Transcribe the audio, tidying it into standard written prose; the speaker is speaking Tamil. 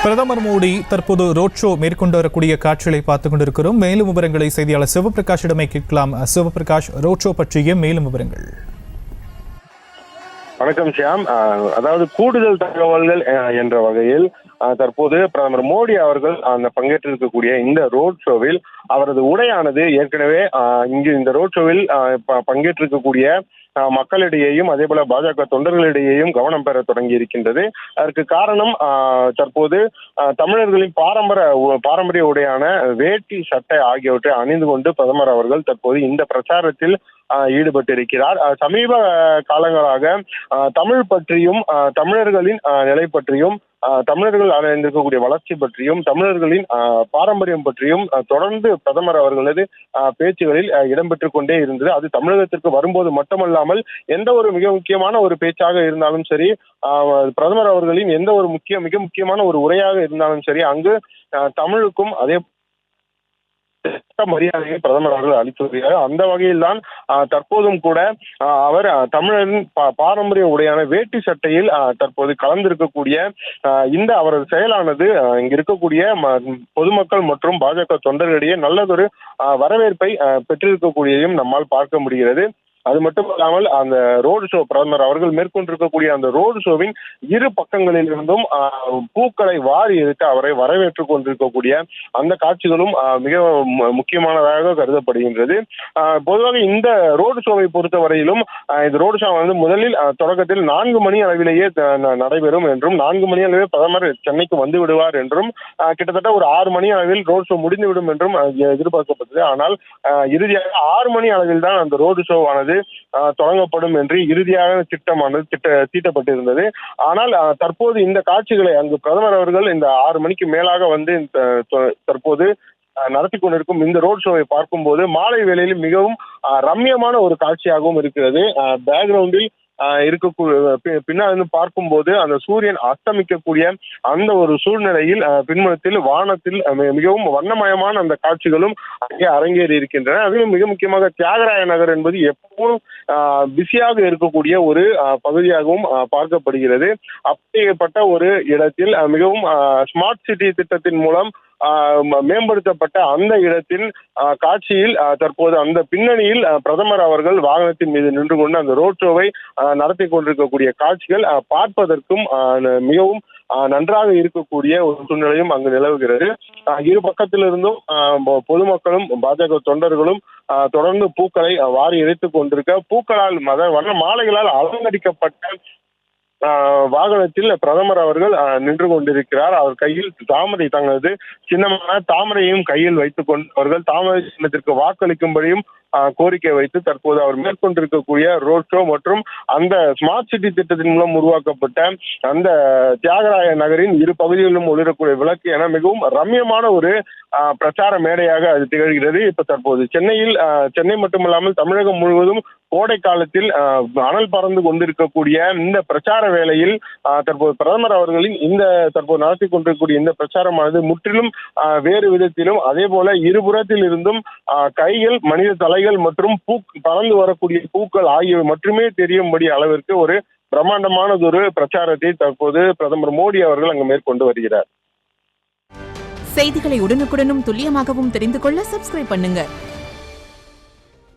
பிரதமர் மோடி தற்போது ரோட் ஷோ மேற்கொண்டு வரக்கூடிய காட்சிகளை பார்த்துக் கொண்டிருக்கிறோம். மேலும் விவரங்களை செய்தியாளர் சிவபிரகாஷிடமே கேட்கலாம். சிவபிரகாஷ், ரோட் ஷோ பற்றிய மேலும் விவரங்கள். வணக்கம் ஷியாம். அதாவது கூடுதல் தகவல்கள் என்ற வகையில் தற்போது பிரதமர் மோடி அவர்கள் அந்த பங்கேற்றிருக்கக்கூடிய இந்த ரோட் ஷோவில் அவரது உடையானது ஏற்கனவே இங்கு இந்த ரோட் ஷோவில் பங்கேற்றிருக்கக்கூடிய மக்களிடையேயும் அதே போல பாஜக தொண்டர்களிடையேயும் கவனம் பெற தொடங்கி இருக்கின்றது. அதற்கு காரணம் தற்போது தமிழர்களின் பாரம்பரிய உடையான வேட்டி சட்டை ஆகியவற்றை அணிந்து கொண்டு பிரதமர் அவர்கள் தற்போது இந்த பிரச்சாரத்தில் ஈடுபட்டிருக்கிறார். சமீப காலங்களாக தமிழ் பற்றியும் தமிழர்களின் நிலை பற்றியும் தமிழர்கள் அடைந்திருக்கக்கூடிய வளர்ச்சி பற்றியும் தமிழர்களின் பாரம்பரியம் பற்றியும் தொடர்ந்து பிரதமர் அவர்களது பேச்சுகளில் இடம்பெற்றுக் கொண்டே இருந்தது. அது தமிழகத்திற்கு வரும்போது மட்டுமல்லாமல் எந்த ஒரு மிக முக்கியமான ஒரு பேச்சாக இருந்தாலும் சரி, பிரதமர் அவர்களின் எந்த ஒரு மிக முக்கியமான ஒரு உரையாக இருந்தாலும் சரி, அங்கு தமிழுக்கும் அதே மரியாதையை பிரதமர் அவர்கள் அளித்து வருகிறார். அந்த வகையில் தான் தற்போதும் கூட அவர் தமிழரின் பாரம்பரிய உடையான வேட்டி சட்டையில் தற்போது கலந்திருக்கக்கூடிய இந்த அவரது செயலானது இங்க இருக்கக்கூடிய பொதுமக்கள் மற்றும் பாஜக தொண்டர்களிடையே நல்லதொரு வரவேற்பை பெற்றிருக்கக்கூடியதையும் நம்மால் பார்க்க முடிகிறது. அது மட்டும் இல்லாமல் அந்த ரோடு ஷோ பிரதமர் அவர்கள் மேற்கொண்டிருக்கக்கூடிய அந்த ரோடு ஷோவின் இரு பக்கங்களில் இருந்தும் பூக்களை வாரி இருக்க அவரை வரவேற்றுக் கொண்டிருக்கக்கூடிய அந்த காட்சிகளும் மிக முக்கியமானதாக கருதப்படுகின்றது. பொதுவாக இந்த ரோடு ஷோவை பொறுத்த வரையிலும் இந்த ரோடு ஷோ வந்து முதலில் தொடக்கத்தில் 4 மணி அளவிலேயே நடைபெறும் என்றும் 4 மணி அளவில் பிரதமர் சென்னைக்கு வந்து விடுவார் என்றும் கிட்டத்தட்ட ஒரு 6 மணி அளவில் ரோடு ஷோ முடிந்துவிடும் என்றும் எதிர்பார்க்கப்பட்டது. ஆனால் இறுதியாக 6 மணி அளவில் தான் அந்த ரோடு ஷோ ஆனது தொடங்கப்படும் என்று இறுதியாக திட்டமானது தீட்டப்பட்டிருந்தது. ஆனால் தற்போது இந்த காட்சிகளை அங்கு பிரதமர் அவர்கள் இந்த 6 மணிக்கு மேலாக வந்து தற்போது நடத்தி கொண்டிருக்கும் இந்த ரோட் ஷோவை பார்க்கும்போது மாலை வேளையில் மிகவும் ரம்யமான ஒரு காட்சியாகவும் இருக்கிறது. பேக்ரவுண்டில் பின்னாடி பார்க்கும்போது அந்த சூரியன் அஸ்தமிக்கக்கூடிய அந்த ஒரு சூழ்நிலையில் பின்புறத்தில் வானத்தில் மிகவும் வண்ணமயமான அந்த காட்சிகளும் அங்கே அரங்கேறி இருக்கின்றன. அதிலும் மிக முக்கியமாக தியாகராய நகர் என்பது எப்பவும் பிஸியாக இருக்கக்கூடிய ஒரு பகுதியாகவும் பார்க்கப்படுகிறது. அப்படிப்பட்ட ஒரு இடத்தில் மிகவும் ஸ்மார்ட் சிட்டி திட்டத்தின் மூலம் மேம்படுத்தப்பட்ட அந்த இடத்தின் காட்சியில் தற்போது அந்த பின்னணியில் பிரதமர் அவர்கள் வாகனத்தின் மீது நின்று கொண்டு அந்த ரோட் ஷோவை நடத்தி கொண்டிருக்கக்கூடிய காட்சிகள் பார்ப்பதற்கும் மிகவும் நன்றாக இருக்கக்கூடிய ஒரு சூழ்நிலையும் அங்கு நிலவுகிறது. இரு பக்கத்திலிருந்தும் பொதுமக்களும் பாஜக தொண்டர்களும் தொடர்ந்து பூக்களை வாரி இறைத்துக் கொண்டிருக்க பூக்களால் வண்ண மாலைகளால் அலங்கரிக்கப்பட்ட வாகனத்தில் பிரதமர் அவர்கள் நின்று கொண்டிருக்கிறார். அவர் கையில் தாமரை, தங்களது சின்னமான தாமரையும் கையில் வைத்துக் கொண்டு அவர்கள் தாமரை சின்னத்திற்கு வாக்களிக்கும்படியும் கோரிக்கை வைத்து தற்போது அவர் மேற்கொண்டிருக்கக்கூடிய ரோட் ஷோ மற்றும் அந்த ஸ்மார்ட் சிட்டி திட்டத்தின் மூலம் உருவாக்கப்பட்ட அந்த தியாகராய நகரின் இரு பகுதிகளிலும் ஒளிரக்கூடிய விளக்கு என மிகவும் ரம்யமான ஒரு பிரச்சார மேடையாக அது திகழ்கிறது. இப்ப தற்போது சென்னை மட்டுமல்லாமல் தமிழகம் முழுவதும் கோடை காலத்தில் அனல் பறந்து கொண்டிருக்கக்கூடிய இந்த பிரச்சார வேளையில் தற்போது பிரதமர் அவர்களின் இந்த தற்போது நடத்தி கொண்டிருக்கக்கூடிய இந்த பிரச்சாரமானது முற்றிலும் வேறு விதத்திலும் அதே போல இருபுறத்தில் இருந்தும் கைகள், மனித தலைகள் மற்றும் பறந்து வரக்கூடிய பூக்கள் ஆகியவை மட்டுமே தெரியும்படி அளவிற்கு ஒரு பிரம்மாண்டமானதொரு பிரச்சாரத்தை தற்போது பிரதமர் மோடி அவர்கள் அங்கு மேற்கொண்டு வருகிறார். செய்திகளை உடனுக்குடனும் துல்லியமாகவும் தெரிந்து கொள்ள சப்ஸ்கிரைப் பண்ணுங்க.